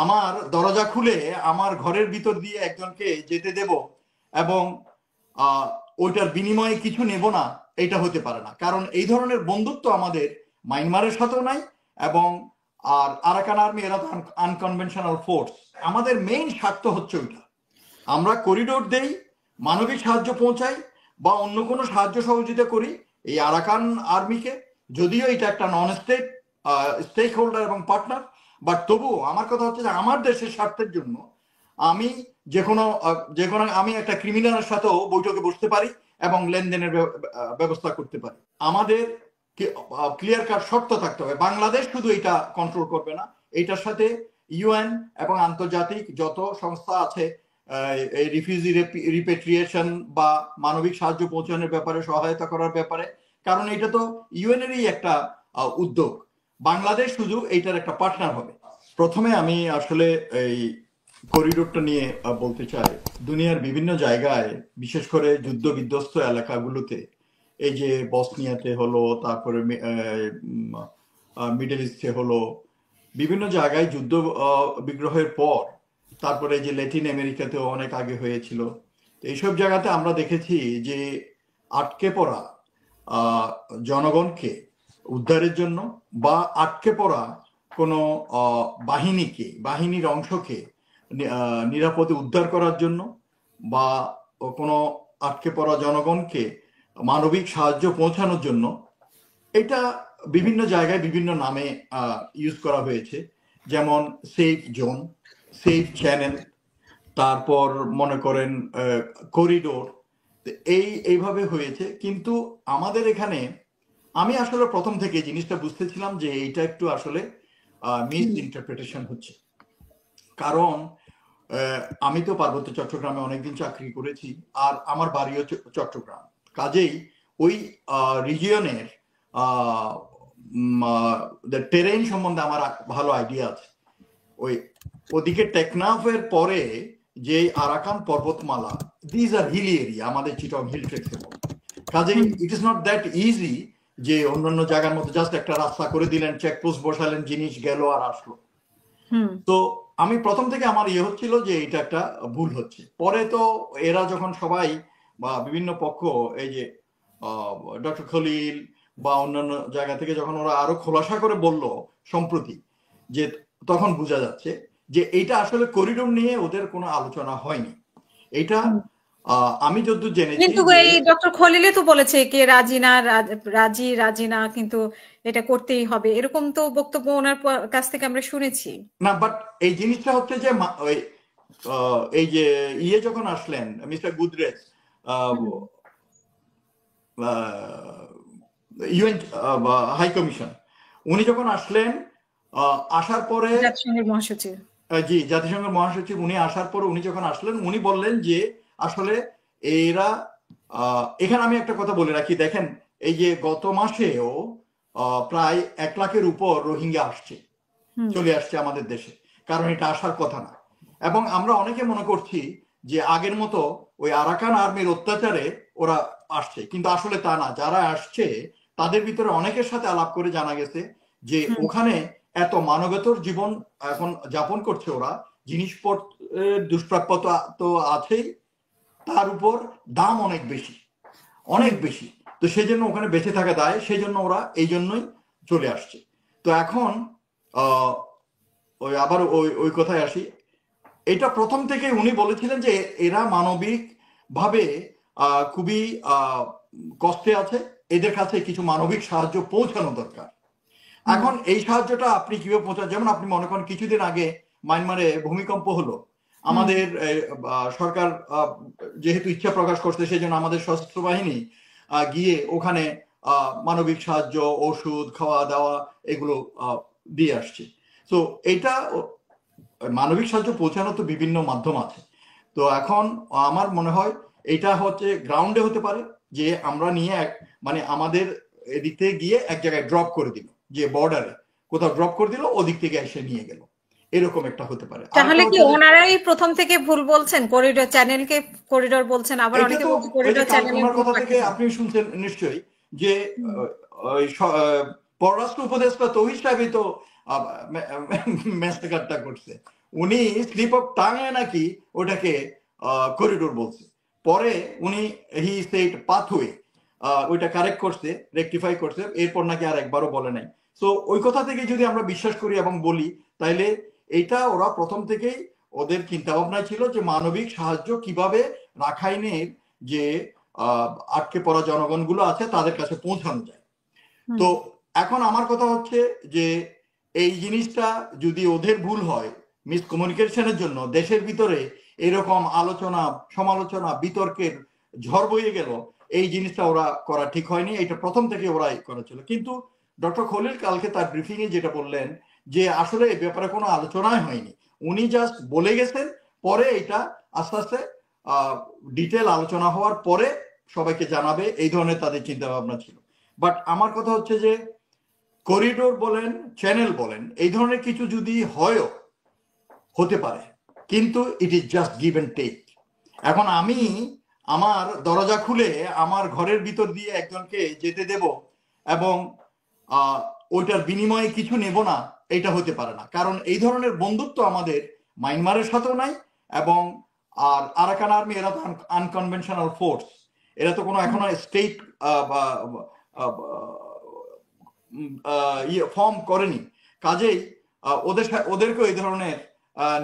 আমার দরজা খুলে আমার ঘরের ভিতর দিয়ে একজনকে যেতে দেব এবং ওইটার বিনিময়ে কিছু নেব না, এটা হতে পারে না। কারণ এই ধরনের বন্ধুত্ব আমাদের মায়ানমারের সাথেও নাই। এবং আর আরাকান আর্মি এরা তো আনকনভেনশনাল ফোর্স। আমাদের মেইন স্বার্থ হচ্ছে ওইটা, আমরা করিডোর দেই, মানবিক সাহায্য পৌঁছাই বা অন্য কোনো সাহায্য সহযোগিতা করি এই আরাকান আর্মিকে। যদিও এটা একটা নন স্টেক হোল্ডার এবং পার্টনার, বাট তবুও আমার কথা হচ্ছে যে আমার দেশের স্বার্থের জন্য আমি আমি একটা ক্রিমিনালের সাথেও বৈঠকে বসতে পারি এবং লেনদেনের ব্যবস্থা করতে পারি। আমাদের ক্লিয়ার কাট শর্ত থাকতে হবে। বাংলাদেশ শুধু এটা কন্ট্রোল করবে না, এটার সাথে ইউএন এবং আন্তর্জাতিক যত সংস্থা আছে এই রিফিউজি রিপেট্রিয়েশন বা মানবিক সাহায্য পৌঁছানোর ব্যাপারে সহায়তা করার ব্যাপারে, কারণ এটা তো ইউএনেরই একটা উদ্যোগ। বাংলাদেশ শুধু এইটার একটা পার্টনার হবে। প্রথমে আমি আসলে এই করিডোরটা নিয়ে বলতে চাই। দুনিয়ার বিভিন্ন জায়গায়, বিশেষ করে যুদ্ধ বিধ্বস্ত এলাকাগুলোতে, এই যে বসনিয়াতে হলো, তারপরে মিডল ইস্টে হলো, বিভিন্ন জায়গায় যুদ্ধ বিগ্রহের পর, তারপরে যে ল্যাটিন আমেরিকাতেও অনেক আগে হয়েছিল, এইসব জায়গাতে আমরা দেখেছি যে আটকে পড়া জনগণকে উদ্ধারের জন্য বা আটকে পড়া কোনো বাহিনীর অংশকে নিরাপদে উদ্ধার করার জন্য বা কোনো আটকে পড়া জনগণকে মানবিক সাহায্য পৌঁছানোর জন্য এটা বিভিন্ন জায়গায় বিভিন্ন নামে ইউজ করা হয়েছে। যেমন সেফ জোন, সেফ চ্যানেল, তারপর মনে করেন করিডোর, এইভাবে হয়েছে। কিন্তু আমাদের এখানে আমি আসলে প্রথম থেকে জিনিসটা বুঝতেছিলাম যে এইটা একটু আসলে মিস ইন্টারপ্রিটেশন হচ্ছে। কারণ আমি তো পার্বত্য চট্টগ্রামে অনেকদিন চাকরি করেছি, আর আমার বাড়িও চট্টগ্রাম। কাজেই ওই রিজিয়নের টেরেন সম্বন্ধে আমার ভালো আইডিয়া আছে। ওদিকে টেকনাফের পরে যে আরাকান পর্বতমালা, দিজ আর হিলি এরিয়া, আমাদের চিটং হিল ট্রেক্সের মতো। কাজেই it is not that easy যে অন্যান্য জায়গার মতো জাস্ট একটা রাস্তা করে দিলেন, চেকপোস্ট বসালেন, জিনিস গেল আর আসলো। তো আমি প্রথম থেকে আমার হচ্ছিল যে এটা একটা ভুল হচ্ছে। পরে তো এরা যখন সবাই বা বিভিন্ন পক্ষ, এই যে ডক্টর খলিল বা অন্যান্য জায়গা থেকে যখন ওরা আরো খোলাসা করে বলল সম্প্রতি, যে তখন বোঝা যাচ্ছে যে এটা আসলে করিডোর নিয়ে ওদের কোনো আলোচনা হয়নি। এটা আমি যতদূর জেনেছি, কিন্তু এই ডক্টর খলিলে তো বলেছে কে রাজি না, কিন্তু এটা করতেই হবে, এরকম তো বক্তব্য ওনার কাছ থেকে আমরা শুনেছি না। বাট এই জিনিসটা হচ্ছে যে এই যে যখন আসলেন মিস্টার গুদরেজ, ইউএন হাই কমিশন, উনি যখন আসলেন, আসার পরে জাতিসংঘের মহাসচিব, জাতিসংঘের মহাসচিব, উনি আসার পরে উনি যখন আসলেন, উনি বললেন যে আসলে এরা এখানে আমি একটা কথা বলে রাখি, দেখেন এই যে গত মাসেও প্রায় 1 লাখের উপর রোহিঙ্গা চলে আসছে আমাদের দেশে, কারণ এটা আসার কথা না। এবং আমরা অনেকে মনে করছি যে আগের মতো ওই আরাকান আর্মির অত্যাচারে ওরা আসছে, কিন্তু আসলে তা না। যারা আসছে তাদের ভিতরে অনেকের সাথে আলাপ করে জানা গেছে যে ওখানে এত মানবেতর জীবন এখন যাপন করছে ওরা, জিনিসপত্রের দুষ্প্রাপ্য তো আছেই, তার উপর দাম অনেক বেশি। তো সেই জন্য ওখানে বেঁচে থাকা দায়, সেই জন্য ওরা এই জন্যই চলে আসছে। তো এখন আবার ওই কথায় আসি, এটা প্রথম থেকে উনি বলেছিলেন যে এরা মানবিক ভাবে খুবই কষ্টে আছে, এদের কাছে কিছু মানবিক সাহায্য পৌঁছানো দরকার। এখন এই সাহায্যটা আপনি কিভাবে পৌঁছান? যেমন আপনি মনে করেন কিছুদিন আগে মায়ানমারে ভূমিকম্প হলো, আমাদের সরকার যেহেতু ইচ্ছা প্রকাশ করছে, সেই জন্য আমাদের সশস্ত্র বাহিনী গিয়ে ওখানে মানবিক সাহায্য, ওষুধ, খাওয়া দাওয়া এগুলো দিয়ে আসছে। তো এইটা মানবিক সাহায্য পৌঁছানো তো বিভিন্ন মাধ্যম আছে। তো এখন আমার মনে হয় এটা হচ্ছে গ্রাউন্ডে হতে পারে, যে আমরা নিয়ে মানে আমাদের এদিক থেকে গিয়ে এক জায়গায় ড্রপ করে দিল, যে বর্ডারে কোথাও ড্রপ করে দিল, ওদিক থেকে এসে নিয়ে গেল, এরকম একটা হতে পারে। তাহলে কি ওনারাই প্রথম থেকে ভুল বলছেন, করিডোর চ্যানেলকে করিডোর বলছেন, আবার অনেকে বলছে করিডোর চ্যানেলের কথা থেকে আপনি শুনছেন নিশ্চয়ই যে পররাষ্ট্র উপদেষ্টা তৌহিদ সাহেবই তো ম্যাসাকারটা করছে, উনি স্লিপ অফ টাঙে নাকি ওটাকে করিডোর বলছে। পরে উনি হি সেড পাথওয়ে, ওইটা কারেক্ট করছে, রেকটিফাই করছে, এরপর নাকি আর একবারও বলে নাই। সো ওই কথা থেকে যদি আমরা বিশ্বাস করি এবং বলি, তাইলে এটা ওরা প্রথম থেকেই ওদের চিন্তা ভাবনায় ছিল যে মানবিক সাহায্য কিভাবে রাখাইনের যে আটকে পড়া জনগণগুলো আছে তাদের কাছে পৌঁছানো যায়। তো এখন আমার কথা হচ্ছে যে এই জিনিসটা যদি ওদের ভুল হয়, মিসকমিউনিকেশনের জন্য দেশের ভিতরে এরকম আলোচনা সমালোচনা বিতর্কের ঝড় বয়ে গেল, এই জিনিসটা ওরা করা ঠিক হয়নি, এটা প্রথম থেকে ওরাই করেছিল। কিন্তু ডক্টর খলিল কালকে তার ব্রিফিং এ যেটা বললেন যে আসলে এই ব্যাপারে কোনো আলোচনাই হয়নি, উনি জাস্ট বলে গেছেন, পরে এটা আস্তে আস্তে ডিটেল আলোচনা হওয়ার পরে সবাইকে জানাবে, এই ধরনের তাদের চিন্তা ভাবনা ছিল। বাট আমার কথা হচ্ছে যে করিডোর বলেন, চ্যানেল বলেন, এই ধরনের কিছু যদি হয়ও হতে পারে, কিন্তু it is just give and take. এখন আমি আমার দরজা খুলে আমার ঘরের ভিতর দিয়ে একজনকে যেতে দেব এবং ওইটার বিনিময়ে কিছু নেব না, এটা হতে পারে না। কারণ এই ধরনের বন্ধুত্ব আমাদের মায়ানমারের সাথেও নাই, এবং আর আরাকান আর্মি এরা তো আনকনভেনশনাল ফোর্স, এরা তো কোনো এখনো স্টেট ফর্ম করেনি। কাজেই ওদেরকে এই ধরনের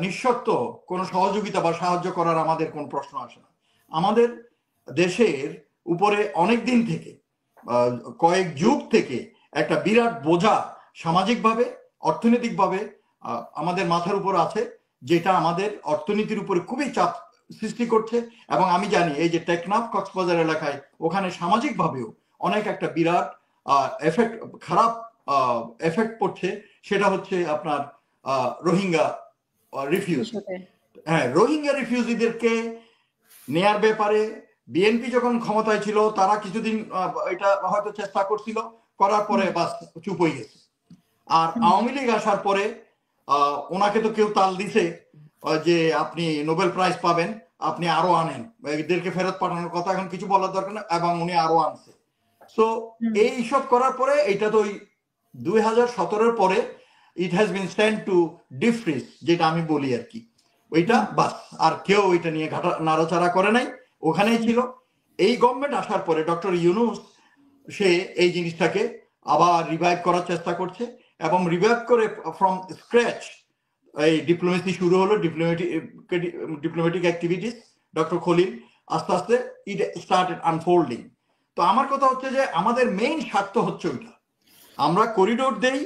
নিঃশর্ত কোনো সহযোগিতা বা সাহায্য করার আমাদের কোন প্রশ্ন আসে না। আমাদের দেশের উপরে অনেক দিন থেকে, কয়েক যুগ থেকে একটা বিরাট বোঝা সামাজিকভাবে অর্থনৈতিকভাবে আমাদের মাথার উপর আছে, যেটা আমাদের অর্থনীতির উপরে খুবই চাপ সৃষ্টি করছে। এবং আমি জানি এই যে টেকনাফ কক্সবাজার এলাকায়, ওখানে সামাজিকভাবেও অনেক একটা বিরাট এফেক্ট, খারাপ এফেক্ট পড়ছে। সেটা হচ্ছে আপনার রোহিঙ্গা রিফিউজ। হ্যাঁ, রোহিঙ্গা রিফিউজিদেরকে নেয়ার ব্যাপারে বিএনপি যখন ক্ষমতায় ছিল তারা কিছুদিন এটা হয়তো চেষ্টা করছিল, করার পরে বাস চুপ হয়ে গেছে। আর আওয়ামী লীগ আসার পরে ওনাকে তো কেউ তাল দিছে যে আপনি নোবেল প্রাইজ পাবেন, আপনি আরো আনেন, এদেরকে ফেরত পাঠানোর কথা এখন কিছু বলার দরকার না, এবং উনি আরো আনছে। সো এইসব করার পরে এটা তো 2017 পরে it has been sent to defreeze, যেটা আমি বলি আর কি, ওইটা বাস আর কেউ ওইটা নিয়ে নাড়াচাড়া করে নাই, ওখানেই ছিল। এই গভর্নমেন্ট আসার পরে ডক্টর ইউনূস সে এই জিনিসটাকে আবার রিভাইভ করার চেষ্টা করছে, এবং রিভাইভ করে ফ্রম স্ক্র্যাচ এই ডিপ্লোমেসি শুরু হলো, ডিপ্লোমেটিক অ্যাক্টিভিটিস। ডক্টর খলিল আস্তে আস্তে ইট স্টার্টেড আনফোল্ডিং। তো আমার কথা হচ্ছে যে আমাদের মেইন স্বার্থ হচ্ছে ওইটা, আমরা করিডোর দেই,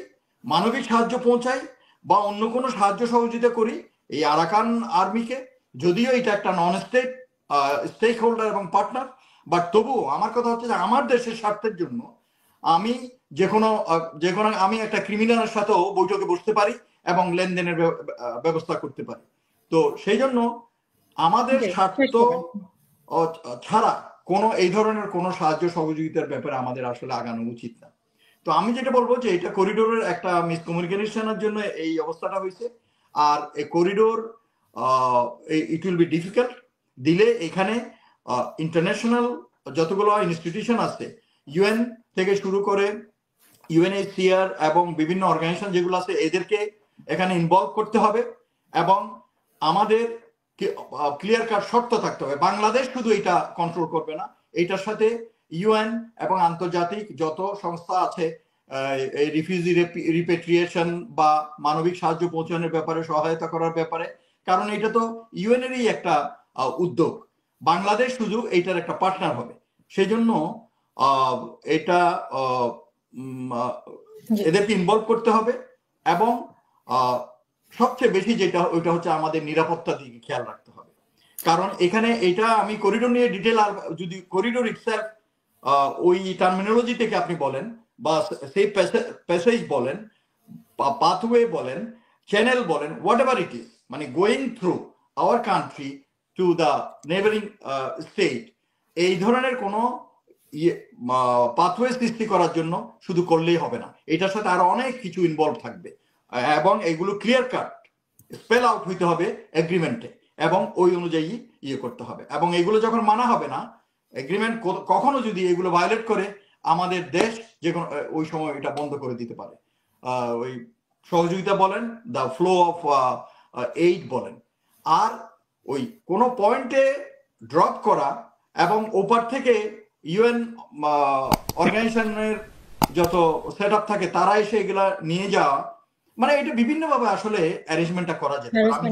মানবিক সাহায্য পৌঁছাই, বা অন্য কোনো সাহায্য সহযোগিতা করি এই আরাকান আর্মিকে, যদিও এটা একটা নন স্টেট স্টেক হোল্ডার এবং পার্টনার, বাট তবুও আমার কথা হচ্ছে যে আমার দেশের স্বার্থের জন্য আমি যে কোনো আমি একটা ক্রিমিনালের সাথেও বৈঠকে বসতে পারি এবং লেনদেনের ব্যবস্থা করতে পারি। তো সেই জন্য আমাদের স্বার্থ ছাড়া কোনো এই ধরনের কোনো সাহায্য সহযোগিতার ব্যাপারে আমাদের আসলে আগানো উচিত না। তো আমি যেটা বলবো যে এটা করিডোরের একটা মিসকমিউনিকেশনের জন্য এই অবস্থাটা হয়েছে। আর এই corridor it will be difficult দিলে এখানে ইন্টারন্যাশনাল যতগুলো ইনস্টিটিউশন আছে, ইউএন থেকে শুরু করে ইউএনএইচসিআর এবং বিভিন্ন অর্গানাইজেশন যেগুলো আছে, এদেরকে এখানে ইনভলভ করতে হবে, এবং আমাদের ক্লিয়ার কাট শর্ত থাকতে হবে। বাংলাদেশ শুধু এটা কন্ট্রোল করবে না, এটার সাথে ইউএন এবং আন্তর্জাতিক যত সংস্থা আছে এই রিফিউজি রিপেট্রিয়েশন বা মানবিক সাহায্য পৌঁছানোর ব্যাপারে সহায়তা করার ব্যাপারে, কারণ এটা তো ইউএনেরই একটা উদ্যোগ, বাংলাদেশ শুধু এইটার একটা পার্টনার হবে। সেই জন্য এটা এদেরকে ইনভলভ করতে হবে, এবং সবচেয়ে বেশি যেটা ওইটা হচ্ছে আমাদের নিরাপত্তার দিকে খেয়াল রাখতে হবে। কারণ এখানে এটা আমি করিডোর নিয়ে ডিটেল, আর যদি করিডোর ইটসেলফ ওই টার্মিনোলজি থেকে আপনি বলেন, বা সেই প্যাসেজ বলেন, পাথওয়ে বলেন, চ্যানেল বলেন, হোয়াট এভার ইট ইজ, মানে going through our country to the neighbouring state, এই ধরনের কোনো পাথওয়ে সৃষ্টি করার জন্য শুধু করলেই হবে না, এটার সাথে আরো অনেক কিছু ইনভলভ থাকবে, এবং এগুলো ক্লিয়ার কাট স্পেল আউট হইতে হবে এগ্রিমেন্টে, এবং ওই অনুযায়ী করতে হবে। এবং এগুলো যখন মানা হবে না, এগ্রিমেন্ট কখনো যদি এগুলো ভায়োলেট করে, আমাদের দেশ যে কোনো ওই সময় এটা বন্ধ করে দিতে পারে। ওই সহযোগিতা বলেন, দ্য ফ্লো অফ এইড বলেন, আর ওই কোনো পয়েন্টে ড্রপ করা এবং ওপার থেকে ইউএন অর্গানাইজেশনের যত সেট আপ থাকে তারা এসে এগুলা নিয়ে যাওয়া, মানে এটা বিভিন্নভাবে আসলে অ্যারেঞ্জমেন্টটা করা যেতে পারে। আমি